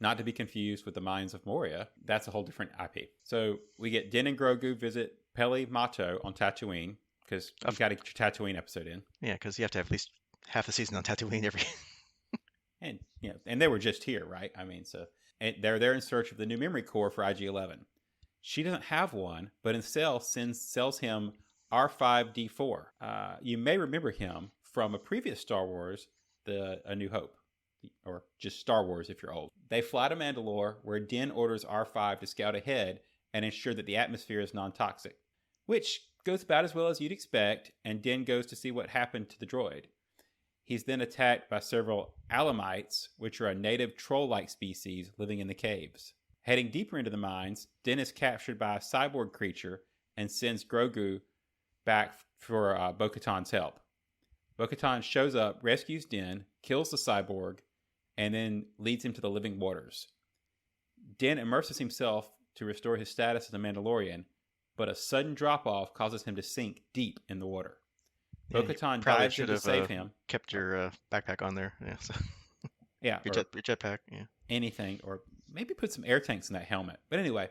S2: Not to be confused with The Mines of Moya. That's a whole different IP. So we get Din and Grogu visit Peli Motto on Tatooine, because you've got to get your Tatooine episode in.
S1: Yeah, because you have to have at least half the season on Tatooine every.
S2: And they were just here, right? I mean, so and they're there in search of the new memory core for IG-11. She doesn't have one, but instead sells him R5D4. You may remember him from a previous Star Wars, A New Hope, or just Star Wars if you're old. They fly to Mandalore, where Din orders R5 to scout ahead and ensure that the atmosphere is non-toxic, which goes about as well as you'd expect, and Din goes to see what happened to the droid. He's then attacked by several Alamites, which are a native troll-like species living in the caves. Heading deeper into the mines, Din is captured by a cyborg creature and sends Grogu back for Bo-Katan's help. Bo-Katan shows up, rescues Din, kills the cyborg, and then leads him to the living waters. Din immerses himself to restore his status as a Mandalorian, but a sudden drop-off causes him to sink deep in the water. Bo-Katan dives in to save him.
S1: Kept your backpack on there. Yeah, so.
S2: Yeah,
S1: your jetpack. Yeah,
S2: anything, or maybe put some air tanks in that helmet. But anyway,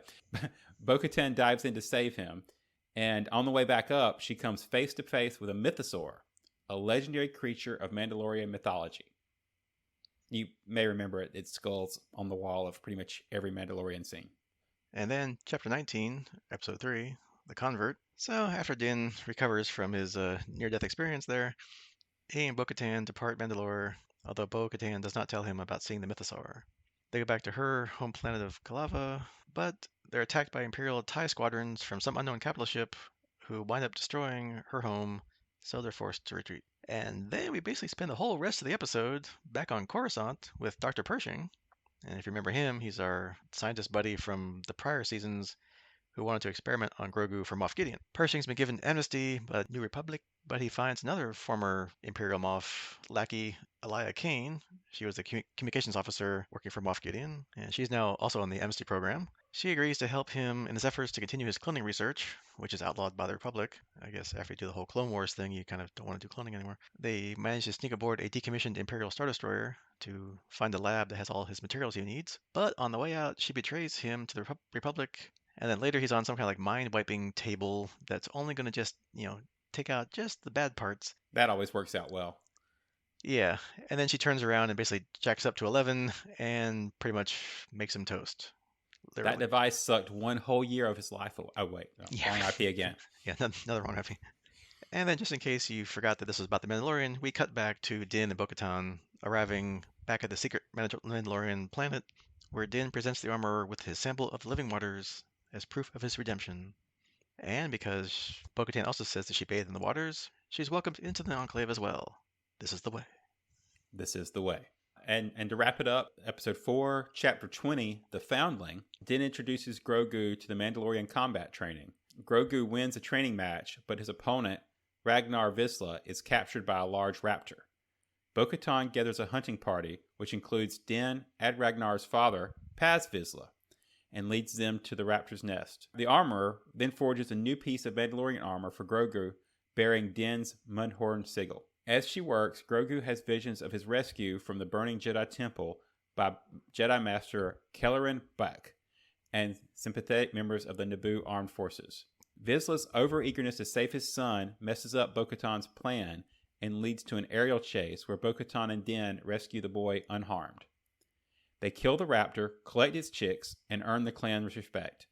S2: Bo-Katan dives in to save him, and on the way back up, she comes face to face with a mythosaur, a legendary creature of Mandalorian mythology. You may remember it. It skulls on the wall of pretty much every Mandalorian scene.
S1: And then chapter 19, episode 3, The Convert. So after Din recovers from his near-death experience there, he and Bo-Katan depart Mandalore, although Bo-Katan does not tell him about seeing the mythosaur. They go back to her home planet of Kalava, but they're attacked by Imperial TIE squadrons from some unknown capital ship who wind up destroying her home, so they're forced to retreat. And then we basically spend the whole rest of the episode back on Coruscant with Dr. Pershing. And if you remember him, he's our scientist buddy from the prior seasons who wanted to experiment on Grogu for Moff Gideon. Pershing's been given amnesty by New Republic, but he finds another former Imperial Moff lackey, Elia Kane. She was the communications officer working for Moff Gideon, and she's now also on the amnesty program. She agrees to help him in his efforts to continue his cloning research, which is outlawed by the Republic. I guess after you do the whole Clone Wars thing, you kind of don't want to do cloning anymore. They manage to sneak aboard a decommissioned Imperial Star Destroyer to find a lab that has all his materials he needs. But on the way out, she betrays him to the Republic. And then later he's on some kind of like mind-wiping table that's only going to just, take out just the bad parts.
S2: That always works out well.
S1: Yeah, and then she turns around and basically jacks up to 11 and pretty much makes him toast.
S2: Literally. That device sucked one whole year of his life away. Oh, wait. No, yeah. Wrong IP again.
S1: Yeah, another wrong IP. And then just in case you forgot that this was about the Mandalorian, we cut back to Din and Bo-Katan arriving back at the secret Mandalorian planet, where Din presents the armorer with his sample of the living waters as proof of his redemption. And because Bo-Katan also says that she bathed in the waters, she's welcomed into the Enclave as well. This is the way.
S2: This is the way. And to wrap it up, episode 4, chapter 20, The Foundling, Din introduces Grogu to the Mandalorian combat training. Grogu wins a training match, but his opponent, Ragnar Vizsla, is captured by a large raptor. Bo-Katan gathers a hunting party, which includes Din and Ragnar's father, Paz Vizsla. and leads them to the Raptor's nest. The armorer then forges a new piece of Mandalorian armor for Grogu, bearing Din's Mudhorn sigil. As she works, Grogu has visions of his rescue from the burning Jedi Temple by Jedi Master Kelleran Buck and sympathetic members of the Naboo armed forces. Vizsla's overeagerness to save his son messes up Bo-Katan's plan and leads to an aerial chase where Bo-Katan and Din rescue the boy unharmed. They kill the raptor, collect its chicks, and earn the clan's respect.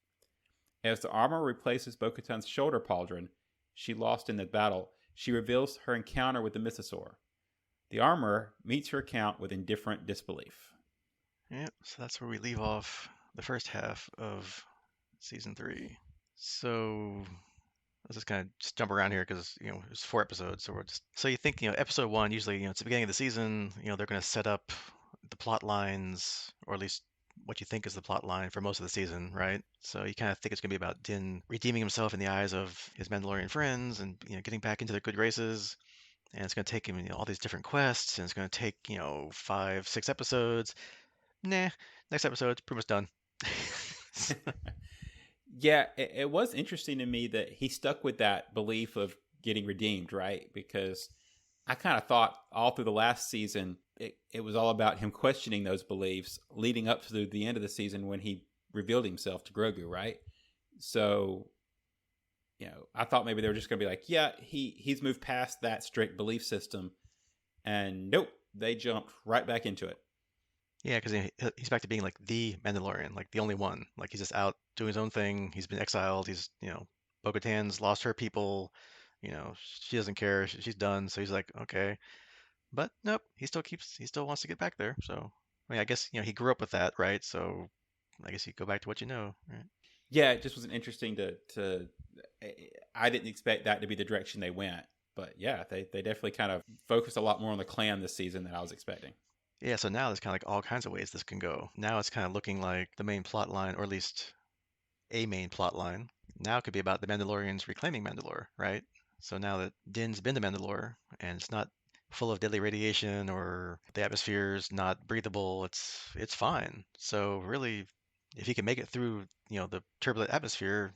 S2: As the armor replaces Bo-Katan's shoulder pauldron she lost in the battle, she reveals her encounter with the mythosaur. The armorer meets her account with indifferent disbelief.
S1: Yeah, so that's where we leave off the first half of season 3. So let's just kind of just jump around here because it's 4 episodes. So you think episode 1 usually it's the beginning of the season. They're going to set up the plot lines, or at least what you think is the plot line for most of the season, right? So you kind of think it's going to be about Din redeeming himself in the eyes of his Mandalorian friends and getting back into their good graces. And it's going to take him all these different quests, and it's going to take 5, 6 episodes. Nah, next episode's pretty much done.
S2: Yeah, it was interesting to me that he stuck with that belief of getting redeemed, right? Because I kind of thought all through the last season, it was all about him questioning those beliefs leading up to the end of the season when he revealed himself to Grogu, right? So, I thought maybe they were just going to be like, yeah, he's moved past that strict belief system. And nope, they jumped right back into it.
S1: Yeah, because he's back to being like the Mandalorian, like the only one. Like he's just out doing his own thing. He's been exiled. Bo-Katan's lost her people. She doesn't care. She's done. So he's like, okay. But nope, he still wants to get back there. So I guess he grew up with that, right? So I guess you go back to what you know, right?
S2: Yeah, it just was interesting to I didn't expect that to be the direction they went. But yeah, they definitely kind of focused a lot more on the clan this season than I was expecting.
S1: Yeah, so now there's kind of like all kinds of ways this can go. Now it's kind of looking like the main plot line, or at least a main plot line. Now it could be about the Mandalorians reclaiming Mandalore, right? So now that Din's been to Mandalore and it's not full of deadly radiation or the atmosphere's not breathable, it's fine. So really, if he can make it through, the turbulent atmosphere,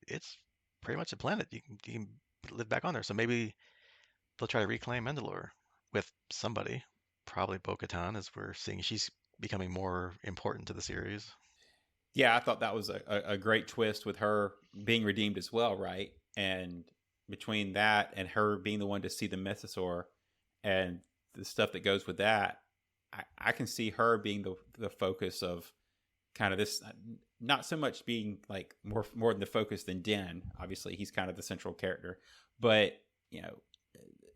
S1: it's pretty much a planet. You can live back on there. So maybe they'll try to reclaim Mandalore with somebody. Probably Bo-Katan, as we're seeing she's becoming more important to the series.
S2: Yeah, I thought that was a great twist with her being redeemed as well, right? And between that and her being the one to see the mythosaur and the stuff that goes with that, I can see her being the focus of kind of this, not so much being like more than the focus than Din. Obviously, he's kind of the central character, but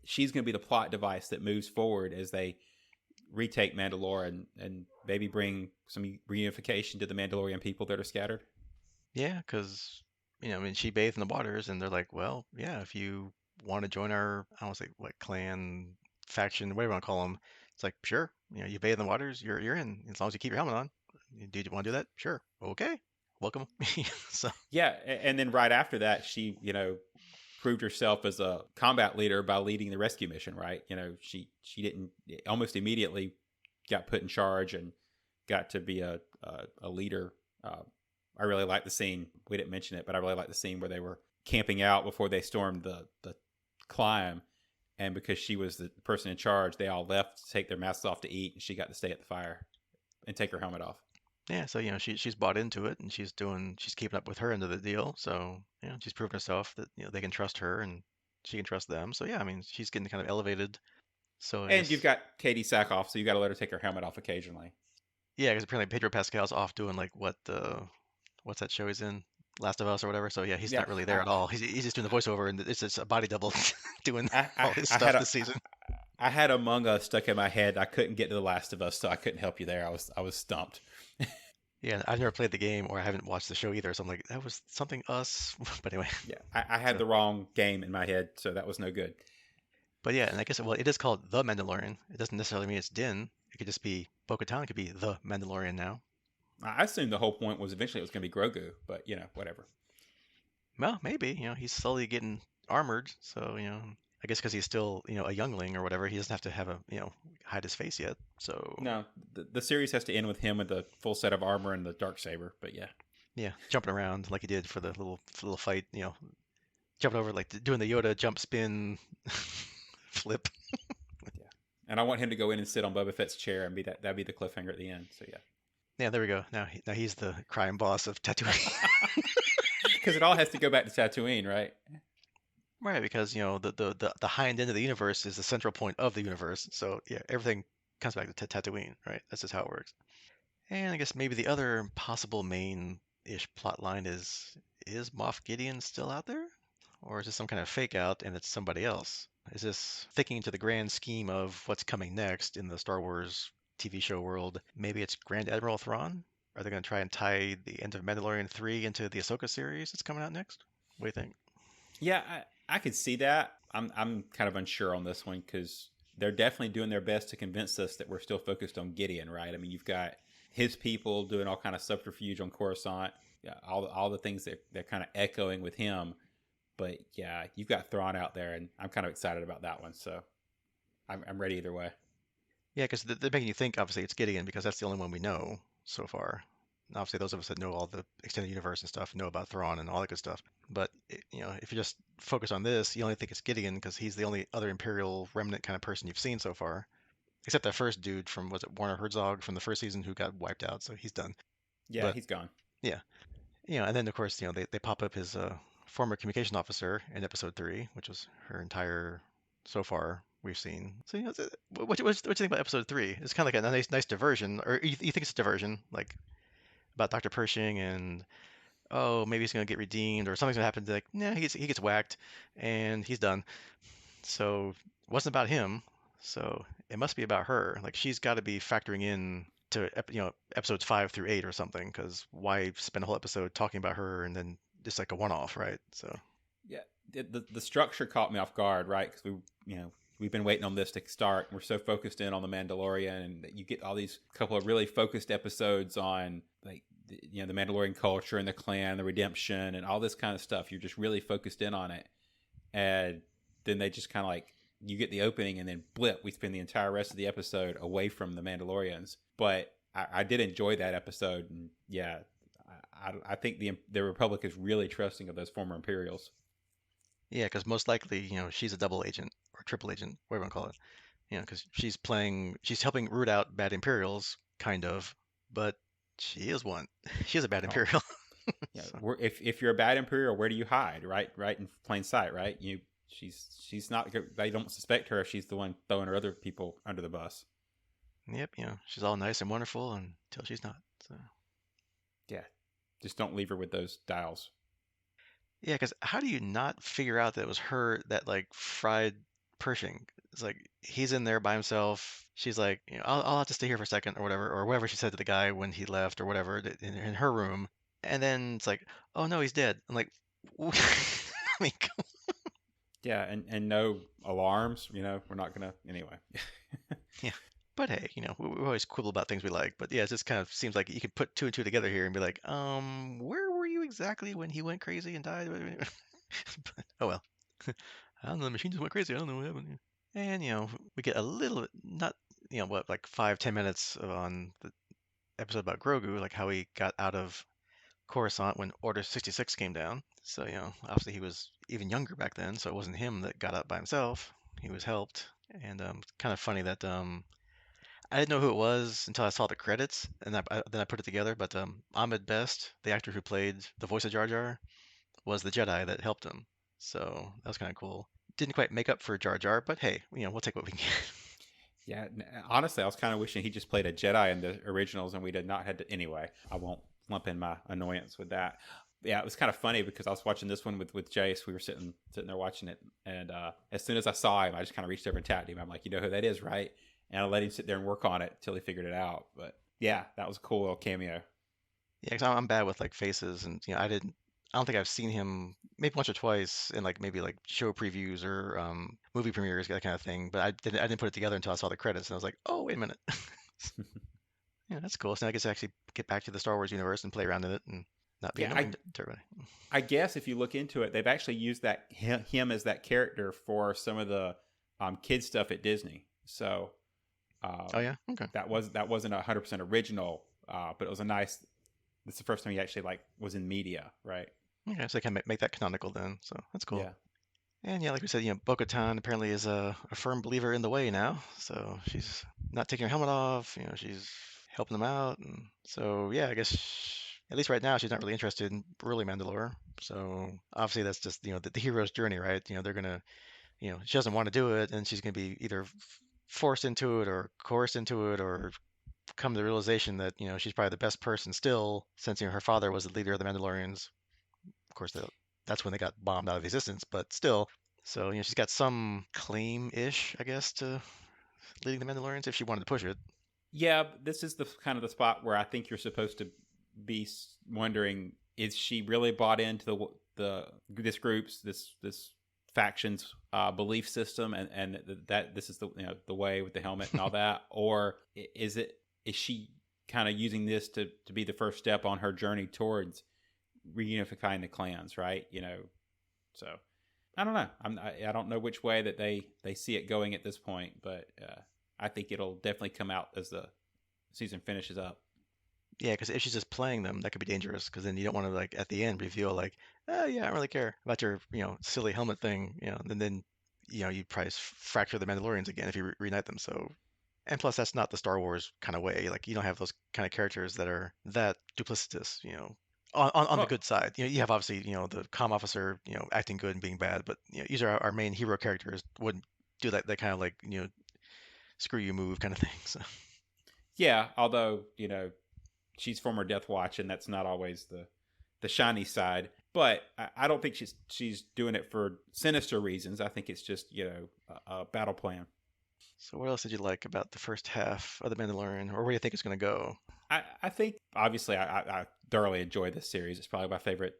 S2: she's going to be the plot device that moves forward as they retake Mandalore and maybe bring some reunification to the Mandalorian people that are scattered.
S1: Yeah, because she bathed in the waters, and they're like, well, yeah, if you want to join our, I don't want to say what clan, faction, whatever you want to call them, it's like, sure, you bathe in the waters, you're in, as long as you keep your helmet on. Do you want to do that? Sure, okay, welcome. So
S2: Yeah, and then right after that, she proved herself as a combat leader by leading the rescue mission, right? She didn't almost immediately got put in charge and got to be a leader. I really like the scene. We didn't mention it, but I really like the scene where they were camping out before they stormed the climb. And because she was the person in charge, they all left to take their masks off to eat, and she got to stay at the fire and take her helmet off.
S1: yeah, so she's bought into it, and she's keeping up with her end of the deal. So she's proven herself that they can trust her, and she can trust them. So yeah, I mean, she's getting kind of elevated. So I
S2: And you've
S1: guess
S2: got Katie Sackhoff, so you got to let her take her helmet off occasionally.
S1: yeah, because apparently Pedro Pascal's off doing like what's that show he's in? Last of Us or whatever. So yeah, he's
S2: Yeah,
S1: not really there at all. He's just doing the voiceover, and it's just a body double doing
S2: I,
S1: all
S2: I,
S1: his
S2: I had
S1: stuff
S2: a
S1: this season.
S2: I had Among Us stuck in my head. I couldn't get to The Last of Us, so I couldn't help you there. I was stumped.
S1: Yeah, I've never played the game or I haven't watched the show either, so I'm like, that was something us. But anyway,
S2: Yeah, I had
S1: so
S2: the wrong game in my head, so that was no good.
S1: but yeah, and I guess well, it is called The Mandalorian. It doesn't necessarily mean it's Din. It could just be Bo-Katan could be the Mandalorian now.
S2: I assumed the whole point was eventually it was going to be Grogu, but whatever.
S1: Well, maybe he's slowly getting armored, so I guess because he's still a youngling or whatever, he doesn't have to have a hide his face yet. So
S2: No, the series has to end with him with the full set of armor and the dark saber. But yeah,
S1: Yeah, jumping around like he did for the little fight. Jumping over like doing the Yoda jump spin flip.
S2: Yeah. And I want him to go in and sit on Boba Fett's chair and be that'd be the cliffhanger at the end. So yeah.
S1: Yeah, there we go. Now he's the crime boss of Tatooine.
S2: Because it all has to go back to Tatooine, right?
S1: Right, because the hind end of the universe is the central point of the universe. So yeah, everything comes back to Tatooine, right? That's just how it works. And I guess maybe the other possible main-ish plot line is Moff Gideon still out there? Or is this some kind of fake out and it's somebody else? Is this thinking into the grand scheme of what's coming next in the Star Wars TV show world? Maybe it's Grand Admiral Thrawn? Are they going to try and tie the end of Mandalorian 3 into the Ahsoka series that's coming out next? What do you think?
S2: Yeah, I could see that. I'm kind of unsure on this one because they're definitely doing their best to convince us that we're still focused on Gideon, right? I mean, you've got his people doing all kind of subterfuge on Coruscant, yeah, all the things that they're kind of echoing with him. But yeah, you've got Thrawn out there, and I'm kind of excited about that one. So I'm ready either way.
S1: Yeah, because they're making you think, obviously, it's Gideon because that's the only one we know so far. And obviously, those of us that know all the extended universe and stuff know about Thrawn and all that good stuff. But, if you just focus on this, you only think it's Gideon because he's the only other Imperial remnant kind of person you've seen so far. Except that first dude from, was it Warner Herzog from the first season who got wiped out, so he's done.
S2: Yeah,
S1: But,
S2: he's gone.
S1: yeah. And then, of course, they pop up his former communication officer in episode 3, which was her entire, so far, we've seen. So, what you think about episode 3? It's kind of like a nice diversion, or you think it's a diversion, like about Dr. Pershing and, oh, maybe he's going to get redeemed or something's going to happen. Like, nah, he gets whacked and he's done. So, it wasn't about him. So, it must be about her. Like, she's got to be factoring in to episodes 5 through 8 or something, because why spend a whole episode talking about her and then just like a one-off, right? So
S2: Yeah, the structure caught me off guard, right? Because we've been waiting on this to start. We're so focused in on the Mandalorian, and you get all these couple of really focused episodes on like the Mandalorian culture and the clan, the redemption, and all this kind of stuff. You're just really focused in on it, and then they just kind of like you get the opening, and then blip, we spend the entire rest of the episode away from the Mandalorians. But I did enjoy that episode, and yeah, I think the Republic is really trusting of those former Imperials.
S1: yeah, because most likely, she's a double agent or triple agent, whatever you want to call it. Because she's helping root out bad Imperials, kind of, but she is one. She is a bad
S2: Oh,
S1: Imperial.
S2: yeah.
S1: So,
S2: If you're a bad Imperial, where do you hide? Right in plain sight, right? She's not. They don't suspect her if she's the one throwing her other people under the bus.
S1: yep, she's all nice and wonderful until she's not. So,
S2: Yeah, just don't leave her with those dials.
S1: yeah, because how do you not figure out that it was her that like fried Pershing? It's like he's in there by himself. She's like, I'll have to stay here for a second or whatever, or whatever she said to the guy when he left or whatever in her room. And then it's like, oh no, he's dead. I'm like, I mean,
S2: Yeah, and no alarms. We're not gonna anyway.
S1: yeah. But hey, we always quibble about things we like. But yeah, it just kind of seems like you could put two and two together here and be like, where were you exactly when he went crazy and died? But, oh well. I don't know. The machine just went crazy. I don't know what happened. And we get a little bit, not what, like 5-10 minutes on the episode about Grogu, like how he got out of Coruscant when Order 66 came down. So obviously he was even younger back then, so it wasn't him that got out by himself. He was helped. And kind of funny that I didn't know who it was until I saw the credits, and then I put it together. But Ahmed Best, the actor who played the voice of Jar Jar, was the Jedi that helped him. So that was kind of cool. Didn't quite make up for Jar Jar, but hey, we'll take what we can get.
S2: Yeah, honestly, I was kind of wishing he just played a Jedi in the originals, and we did not had to. Anyway, I won't lump in my annoyance with that. Yeah, it was kind of funny because I was watching this one with Jace. We were sitting there watching it, and as soon as I saw him, I just kind of reached over and tapped him. I'm like, you know who that is, right? And I let him sit there and work on it until he figured it out. But yeah, that was a cool little cameo.
S1: Yeah, because I'm bad with like faces, and I don't think I've seen him maybe once or twice in like maybe like show previews or movie premieres, that kind of thing. But I didn't put it together until I saw the credits, and I was like, oh wait a minute, yeah, that's cool. So now I get to actually get back to the Star Wars universe and play around in it and not be
S2: Yeah,
S1: annoying to everybody.
S2: I guess if you look into it, they've actually used that him as that character for some of the kid stuff at Disney. So
S1: Oh yeah, okay.
S2: that wasn't 100% original, but it was a nice This is the first time he actually like was in media, right?
S1: Okay, so they can make that canonical then. So that's cool.
S2: Yeah.
S1: And yeah, like we said, Bo-Katan apparently is a firm believer in the way now. So she's not taking her helmet off. She's helping them out. And so yeah, I guess at least right now she's not really interested in really Mandalore. So obviously that's just the hero's journey, right? They're gonna she doesn't want to do it, and she's gonna be either forced into it or coerced into it or come to the realization that she's probably the best person still, since her father was the leader of the Mandalorians. Of course, that's when they got bombed out of existence, but still. So she's got some claim-ish, I guess, to leading the Mandalorians if she wanted to push it.
S2: Yeah, this is the kind of the spot where I think you're supposed to be wondering: is she really bought into the this group's this faction's belief system, and that this is the way with the helmet and all that, or is she kind of using this to be the first step on her journey towards reunifying the clans, right? So I don't know. I don't know which way that they see it going at this point, but I think it'll definitely come out as the season finishes up.
S1: Yeah, because if she's just playing them, that could be dangerous. Because then you don't want to like at the end reveal like, oh yeah, I don't really care about your silly helmet thing, and then you probably fracture the Mandalorians again if you reunite them. So and plus, that's not the Star Wars kind of way. Like, you don't have those kind of characters that are that duplicitous, on the
S2: Well,
S1: good side. You have obviously, the comm officer, acting good and being bad, but these are our main hero characters wouldn't do that kind of like, screw you move kind of thing. So
S2: yeah. Although she's former Death Watch, and that's not always the shiny side. But I don't think she's doing it for sinister reasons. I think it's just a battle plan.
S1: so what else did you like about the first half of the Mandalorian, or where do you think it's going to go?
S2: I think obviously I thoroughly enjoy this series. It's probably my favorite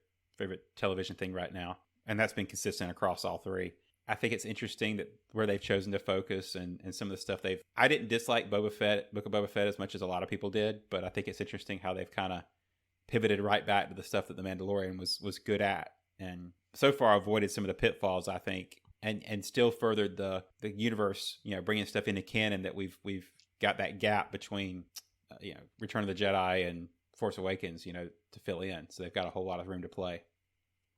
S2: television thing right now, and that's been consistent across all three. I think it's interesting that where they've chosen to focus and some of the stuff they've. I didn't dislike Book of Boba Fett as much as a lot of people did, but I think it's interesting how they've kind of pivoted right back to the stuff that the Mandalorian was good at, and so far avoided some of the pitfalls, I think, and still furthered the universe. Bringing stuff into canon that we've got that gap between Return of the Jedi and Force Awakens, to fill in. So they've got a whole lot of room to play.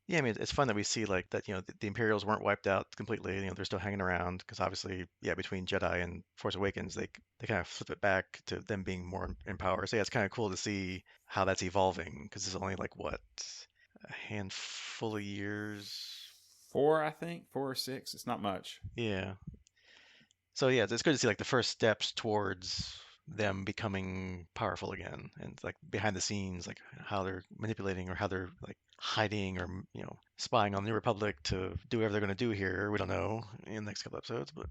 S1: Yeah, I mean, it's fun that we see like that, the Imperials weren't wiped out completely. They're still hanging around because obviously, yeah, between Jedi and Force Awakens, they kind of flip it back to them being more in power. So yeah, it's kind of cool to see how that's evolving because it's only like what, a handful of years.
S2: Four, I think, 4 or 6. It's not much.
S1: Yeah. So yeah, it's good to see like the first steps towards them becoming powerful again, and like behind the scenes, like how they're manipulating or how they're like hiding or spying on the New Republic to do whatever they're going to do here. We don't know in the next couple episodes, but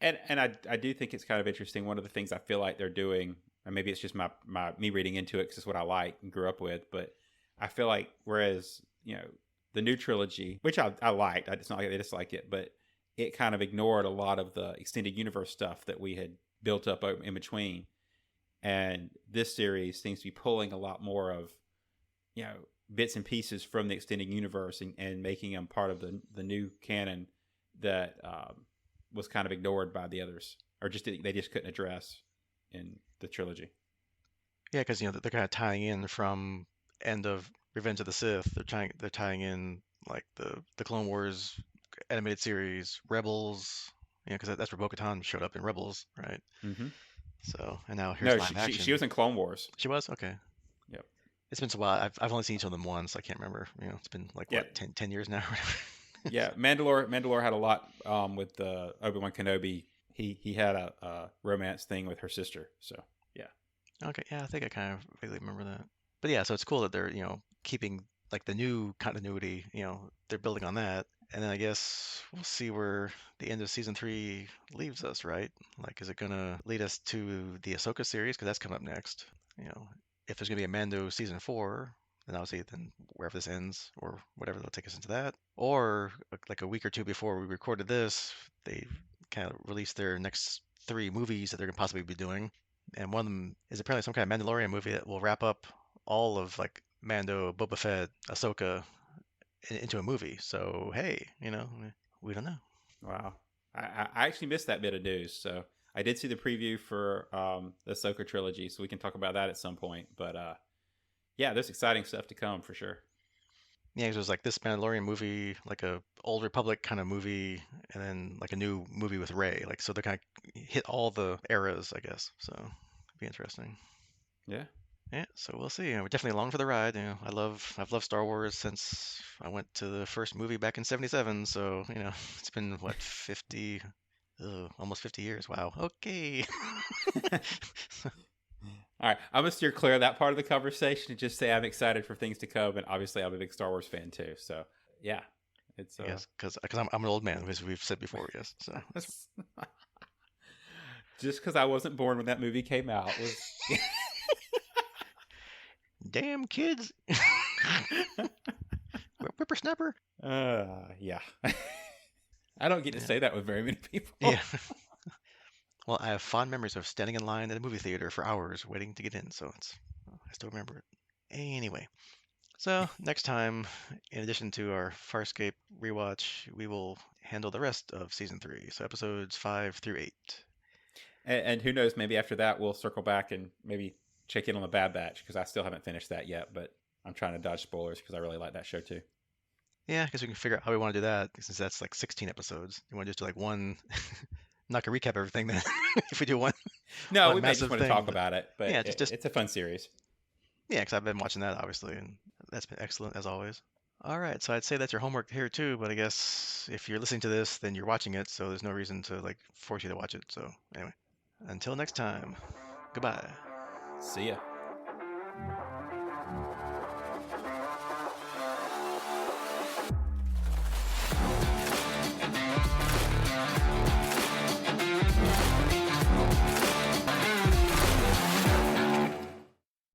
S2: And I do think it's kind of interesting. One of the things I feel like they're doing, and maybe it's just my me reading into it because it's what I like and grew up with, but I feel like whereas the new trilogy, which I liked, it's not like I disliked it, but it kind of ignored a lot of the extended universe stuff that we had built up in between. And this series seems to be pulling a lot more of bits and pieces from the extended universe and making them part of the new canon that was kind of ignored by the others, or they just couldn't address in the trilogy.
S1: yeah, because they're kind of tying in from end of Revenge of the Sith. They're tying in like the Clone Wars animated series, Rebels. Because that's where Bo-Katan showed up in Rebels, right?
S2: Mm-hmm.
S1: So and now here's
S2: No,
S1: live
S2: she
S1: action.
S2: was in Clone Wars.
S1: She was okay.
S2: Yep.
S1: It's been so while. I've only seen each of them once. I can't remember. It's been like
S2: Yeah.
S1: what, 10 years now or whatever.
S2: Yeah. Mandalore had a lot with Obi-Wan Kenobi. He had a romance thing with her sister. So yeah.
S1: Okay, yeah, I think I kind of vaguely remember that. But yeah, so it's cool that they're, keeping like the new continuity, they're building on that. And then I guess we'll see where the end of season 3 leaves us, right? Like, is it gonna lead us to the Ahsoka series? Because that's coming up next. You know, if there's gonna be a Mando season 4, then obviously then wherever this ends or whatever, they'll take us into that. Or like a week or two before we recorded this, they kind of released their next 3 movies that they're gonna possibly be doing, and one of them is apparently some kind of Mandalorian movie that will wrap up all of like Mando, Boba Fett, Ahsoka into a movie. So hey, we don't know.
S2: Wow. I actually missed that bit of news. So I did see the preview for the Ahsoka trilogy, so we can talk about that at some point. But Yeah, there's exciting stuff to come for sure.
S1: Yeah, 'cause it was like this Mandalorian movie, like a old Republic kind of movie, and then like a new movie with Rey. Like so they kind of hit all the eras, I guess. So it'd be interesting.
S2: Yeah.
S1: Yeah, so we'll see. We're definitely along for the ride. I've loved Star Wars since I went to the first movie back in '77. So it's been what 50, almost 50 years. Wow. Okay.
S2: All right, I'm gonna steer clear of that part of the conversation and just say I'm excited for things to come, and obviously I'm a big Star Wars fan too. So yeah, it's
S1: Yes, because I'm an old man, as we've said before. Yes, so that's
S2: just because I wasn't born when that movie came out was.
S1: damn kids, whippersnapper.
S2: Yeah. I don't get to
S1: Yeah,
S2: say that with very many
S1: yeah.
S2: people.
S1: Well, I have fond memories of standing in line at a movie theater for hours waiting to get in, so I still remember it. Anyway, so next time, in addition to our Farscape rewatch, we will handle the rest of season 3, so episodes 5 through 8.
S2: And who knows, maybe after that we'll circle back and maybe check in on the Bad Batch because I still haven't finished that yet, but I'm trying to dodge spoilers because I really like that show too.
S1: Yeah, because we can figure out how we want to do that, since that's like 16 episodes. You want to just do like one, not gonna recap everything then. If we do
S2: No,
S1: one
S2: we may just
S1: massive
S2: want to
S1: thing,
S2: talk
S1: but
S2: about it, but
S1: yeah, just
S2: it's a fun series.
S1: yeah, because I've been watching that obviously, and that's been excellent as always. All right, so I'd say that's your homework here too, but I guess if you're listening to this, then you're watching it, so there's no reason to like force you to watch it. So anyway, until next time, goodbye.
S2: See ya.